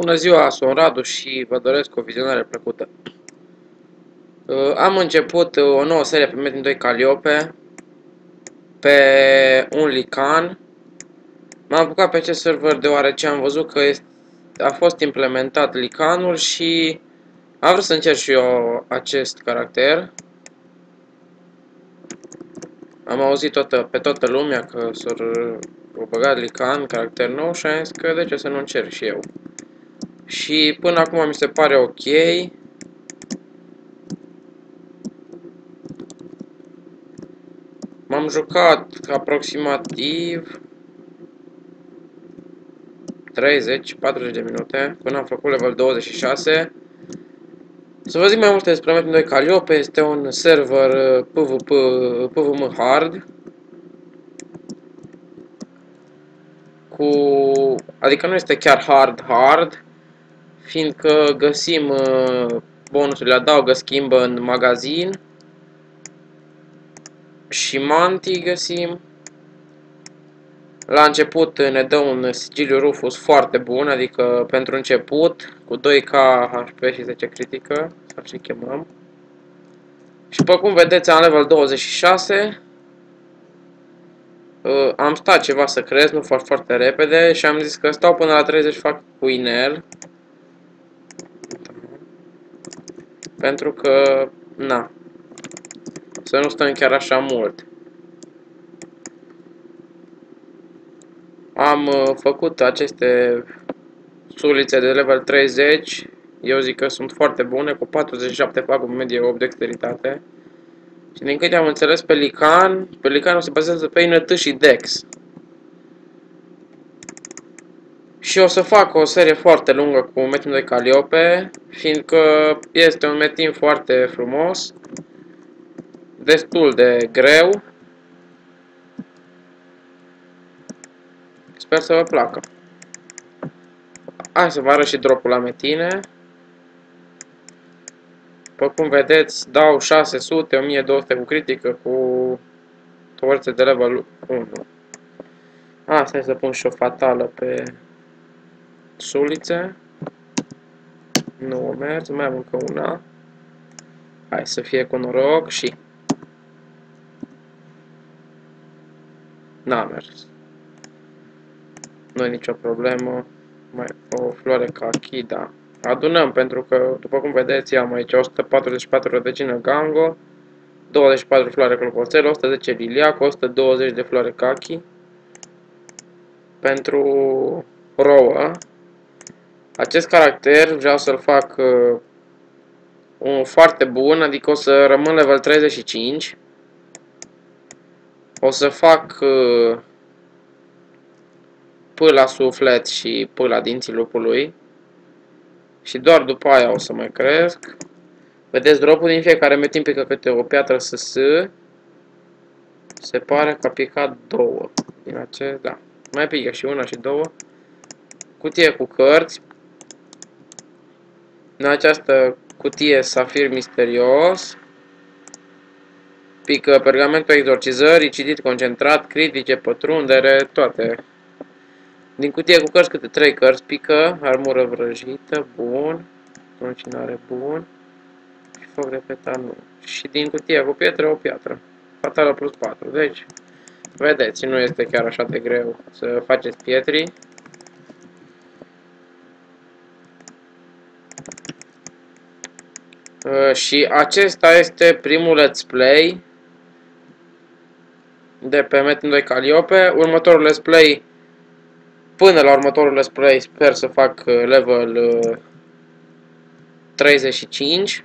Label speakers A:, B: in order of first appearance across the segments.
A: Bună ziua, sunt Radu și vă doresc o vizionare plăcută. Am început o nouă serie pe Metin 2 Calliope pe un lican. M-am apucat pe acest server deoarece am văzut că a fost implementat licanul și am vrut să încerc și eu acest caracter. Am auzit pe toată lumea că s-au băgat lican, caracter nou și am zis că de ce să nu încerc și eu. Și până acum mi se pare ok. M-am jucat aproximativ 30-40 de minute până am făcut level 26. Să vă zic mai multe despre Metin 2 Calliope. Este un server PvM hard adică nu este chiar hard, fiindcă găsim bonusurile, adaugă schimbă în magazin și mantii găsim. La început ne dă un sigiliu Rufus foarte bun, adică pentru început, cu 2k HP și 10 critică, să și chemăm. Și după cum vedeți, am level 26. Am stat ceva să cresc, nu fac foarte repede și am zis că stau până la 30 fac cu inel. Pentru că, na, să nu stăm chiar așa mult. Am făcut aceste sulițe de level 30. Eu zic că sunt foarte bune, cu 47 fac în medie 8 dexteritate. Și din câte am înțeles pelicanul se bazează pe INT și Dex. Și o să fac o serie foarte lungă cu Metin 2 Calliope, fiindcă este un metin foarte frumos, destul de greu. Sper să vă placă. Hai să vă arăt și dropul la metine. După cum vedeți, dau 600, 1200 cu critică, cu torțe de level 1. Asta e să pun și o fatală pe sulițe. Nu a mers, mai am încă una. Hai să fie cu noroc și... N-a mers. Nu e nicio problemă. Mai o floare kaki, da. Adunăm pentru că, după cum vedeți, am aici 144 rădăcină gango, 24 floare clopoțel, 110 liliac, 120 de floare kaki. Pentru rouă. Acest caracter vreau să-l fac un foarte bun, adică o să rămân level 35. O să fac pâla suflet și pâla dinții lupului. Și doar după aia o să mai cresc. Vedeți dropul din fiecare metin pică câte o piatră SS. Se pare că a picat două. Din acest, da. Mai pică și una și două. Cutie cu cărți. În această cutie safir misterios. Pică pergamentul exorcizării, citit concentrat, critice, pătrundere, toate. Din cutie cu cărți câte 3 cărți pică, armură vrăjită, bun, truncinare, bun, și foc repetat, nu. Și din cutia cu pietre, o piatră, fatală plus 4, deci, vedeți, nu este chiar așa de greu să faceți pietri. Și acesta este primul let's play de pe Metin 2 Calliope. Următorul let's play, până la următorul let's play, sper să fac level 35.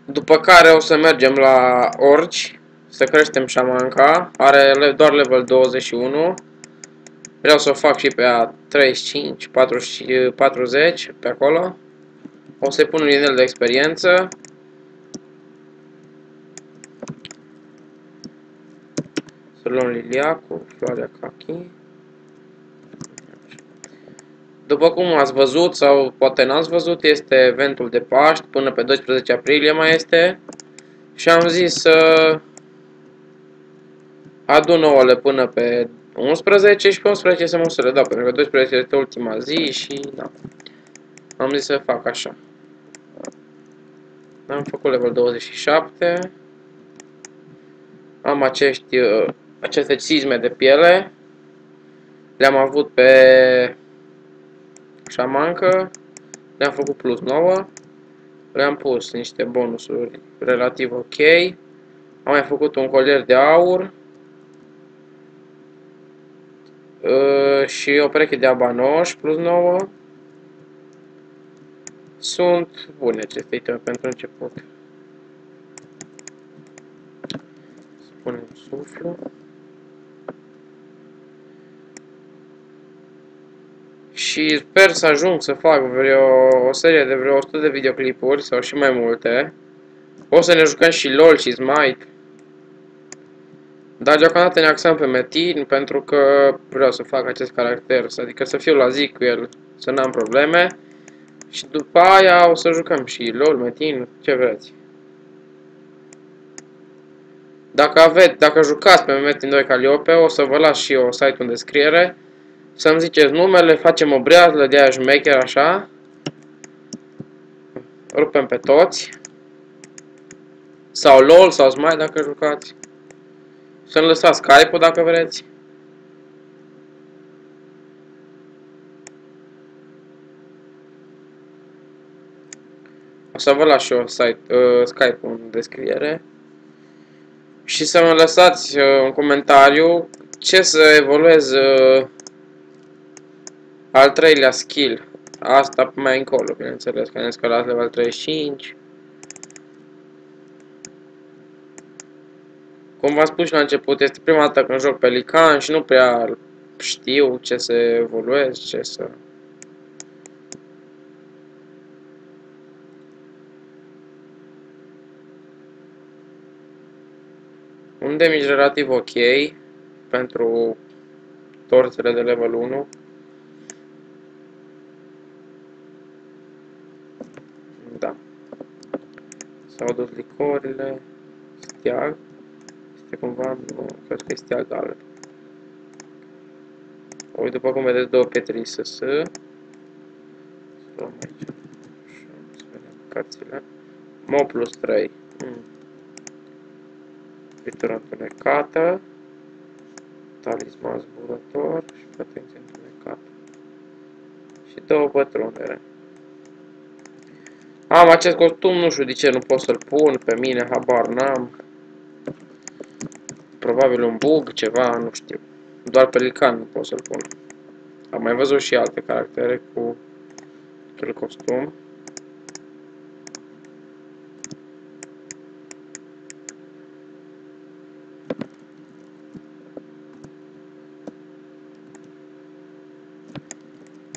A: După care o să mergem la orci, să creștem șamanca, are doar level 21. Vreau să o fac și pe a 35, 40, pe acolo. O să-i pun un inel de experiență. Să luăm liliacul, floarea kaki. După cum ați văzut, sau poate n-ați văzut, este eventul de Paști, până pe 12 aprilie mai este. Și am zis să adun ouăle până pe 11 și pe 11 se măsură, da, pentru că 12 este ultima zi și da. Am zis să fac așa. Am făcut level 27. Am aceste cizme de piele. Le-am avut pe șamancă. Le-am făcut plus 9. Le-am pus niște bonusuri relativ ok. Am mai făcut un colier de aur. Și o pereche de abanoși plus 9. Sunt bune aceste iteme pentru început. Să punem suflu. Și sper să ajung să fac o serie de vreo 100 de videoclipuri sau și mai multe. O să ne jucăm și LOL și Smite. Dar deocamdată ne axăm pe Metin pentru că vreau să fac acest caracter, adică să fiu la zi cu el, să n-am probleme. Și după aia o să jucăm și LOL, Metin, ce vreți. Dacă jucați pe Metin 2 Calliope, o să vă las și eu site-ul în descriere. Să-mi ziceți numele, facem o breazlă de aia șmecher așa. Rupem pe toți. Sau LOL sau Smite dacă jucați. Să-mi lăsați Skype-ul dacă vreți. O să vă las și eu Skype-ul în descriere. Și să mă lăsați un comentariu ce să evoluez al treilea skill. Asta mai încolo, bineînțeles, că ne scălați level 35. Cum v-am spus și la început, este prima dată când joc Pelican și nu prea știu ce să evoluez, ce să... Un damage relativ ok pentru torțele de level 1. Da. S-au dus licorile. Steag. Este cumva, nu, cred că e steag alb. Uite, după cum vedeți, două pietre SS. Să luăm aici. Așa, să vedem cărțile. Mo plus 3. Fritură întunecată. Talisman zburător și protecție întunecată. Și două pătrundere. Am acest costum, nu știu de ce nu pot să-l pun pe mine, habar n-am. Probabil un bug, ceva, nu știu. Doar Pelican nu pot să-l pun. Am mai văzut și alte caractere cu acel costum.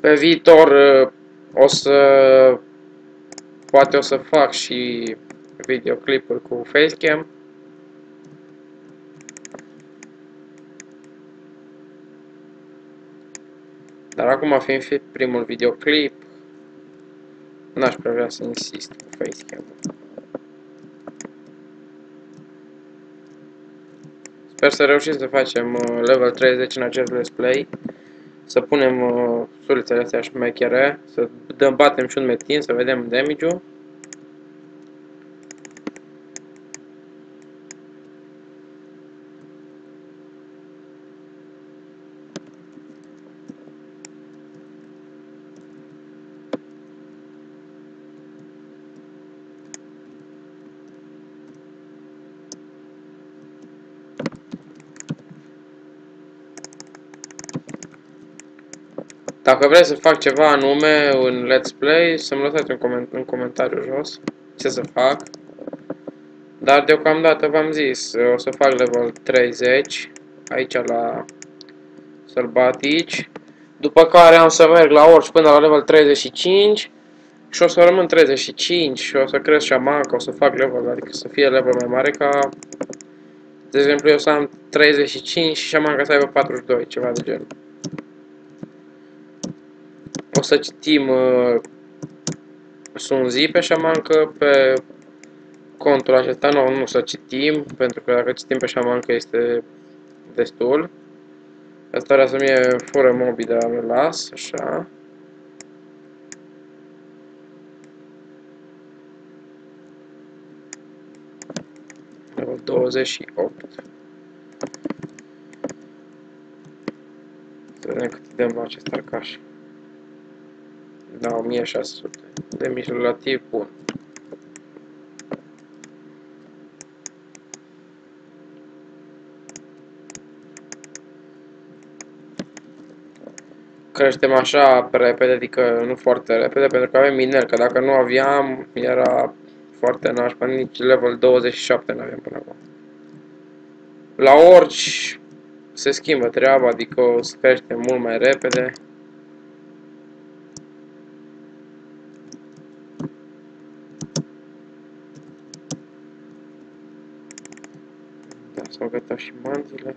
A: Pe viitor poate o să fac și videoclipuri cu facecam. Dar acum fiind primul videoclip, n-aș prea vrea să insist cu facecam. Sper să reușim să facem level 30 în acest let's play. Să punem sulițele astea șmechere, să batem și un metin, să vedem damage-ul. Dacă vreți să fac ceva anume în Let's Play, să-mi lăsați un comentariu jos ce să fac. Dar deocamdată v-am zis, o să fac level 30 aici la sălbatici. După care am să merg la orci până la level 35 și o să rămân 35 și o să cresc șamanca, o să fac level, adică să fie level mai mare ca... De exemplu, eu să am 35 și șamanca să aibă 42, ceva de genul. O să citim Sunzi pe șamancă, pe contul acesta nu să citim, pentru că dacă citim pe șamancă este destul. Asta vrea să-mi e fără mobii, dar îl las, așa. Level 28. Să vedem cât dăm la acest arcaș. Da, 1600. Damage relativ bun. Creștem așa repede, adică nu foarte repede, pentru că avem mineri, că dacă nu aveam, era foarte nașpa, nici level 27 nu aveam până acum. La orici se schimbă treaba, adică o să creștem mult mai repede. Da, s-au gătat și manzile.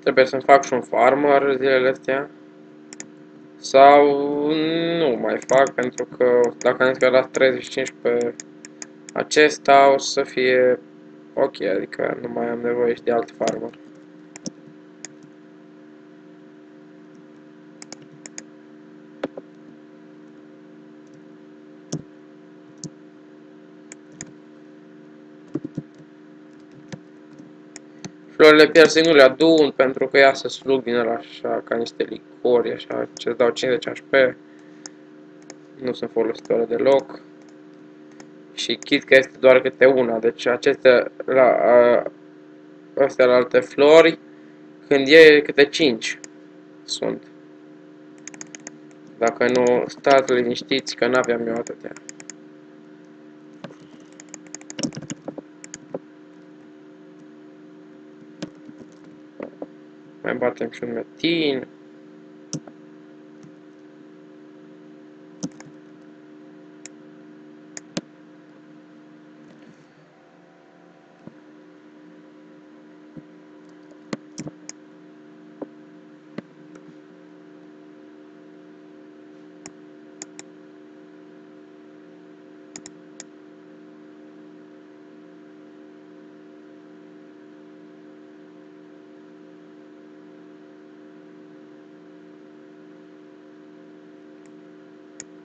A: Trebuie să-mi fac și un farmer zilele astea. Sau nu mai fac, pentru că dacă am zis că las 35 pe acesta, o să fie ok, adică nu mai am nevoie și de alt farmer. Florile piercing nu le adun pentru că iasă slug din ăla așa, ca niște licori, așa, ce dau 50 HP. Nu sunt folositoare deloc. Și chit că este doar câte una, deci acestea astea la alte flori, când e câte 5 sunt. Dacă nu stați liniștiți că n-aveam eu atâtea. Mai batem și un metin.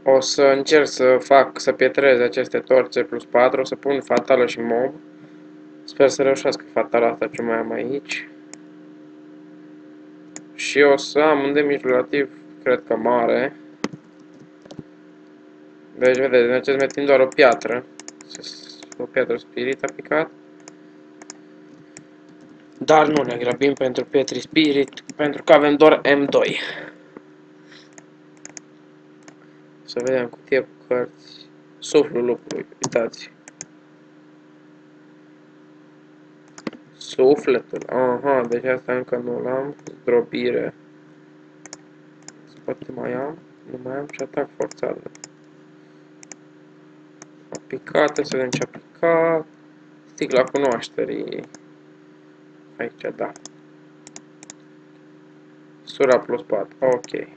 A: O să încerc să fac, să pietrez aceste torțe plus 4, o să pun fatală și mob. Sper să reușească fatala asta ce mai am aici. Și o să am un damage relativ, cred că mare. Deci, vedeți, în acest metin doar o piatră. O piatră spirit a picat. Dar nu ne grăbim pentru pietri spirit, pentru că avem doar M2. Să vedem cutie cu cărți. Suflul lupului, uitați. Sufletul, aha, deci asta încă nu l-am. Zdrobire. Poate mai am, nu mai am și atac forțat. A picat, să vedem ce a picat. Sticla cunoașterii. Aici, da. Sura plus 4, ok.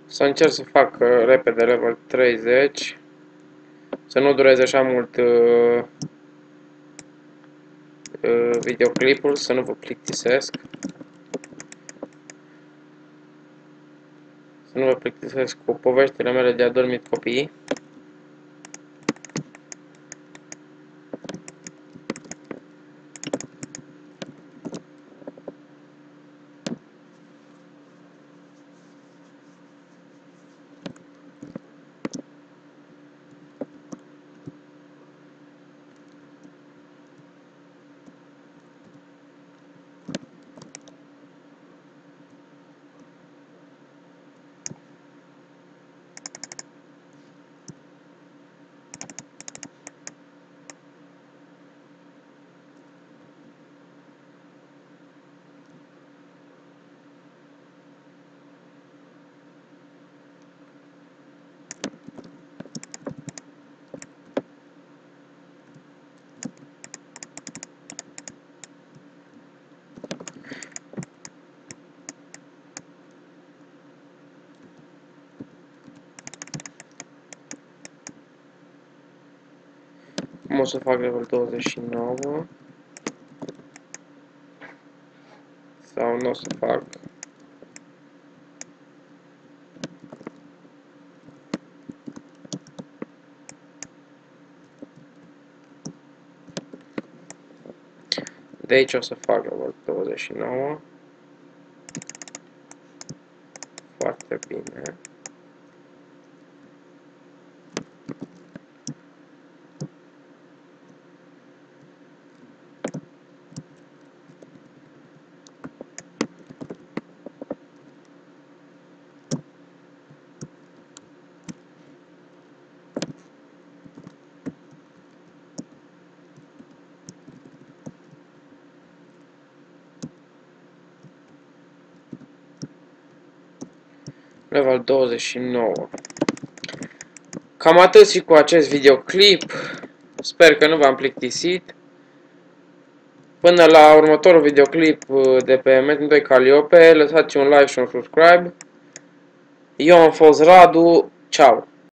A: Să încerc să fac repede level 30. Să nu dureze așa mult videoclipul, să nu vă plictisesc. Să nu vă plictisesc cu poveștile mele de adormit copiii. să fac level 29. Sau nu o să fac. De aici o să fac level 29. Foarte bine. Level 29. Cam atât și cu acest videoclip. Sper că nu v-am plictisit. Până la următorul videoclip de pe Metin 2 Calliope, lăsați un like și un subscribe. Eu am fost Radu. Ciao!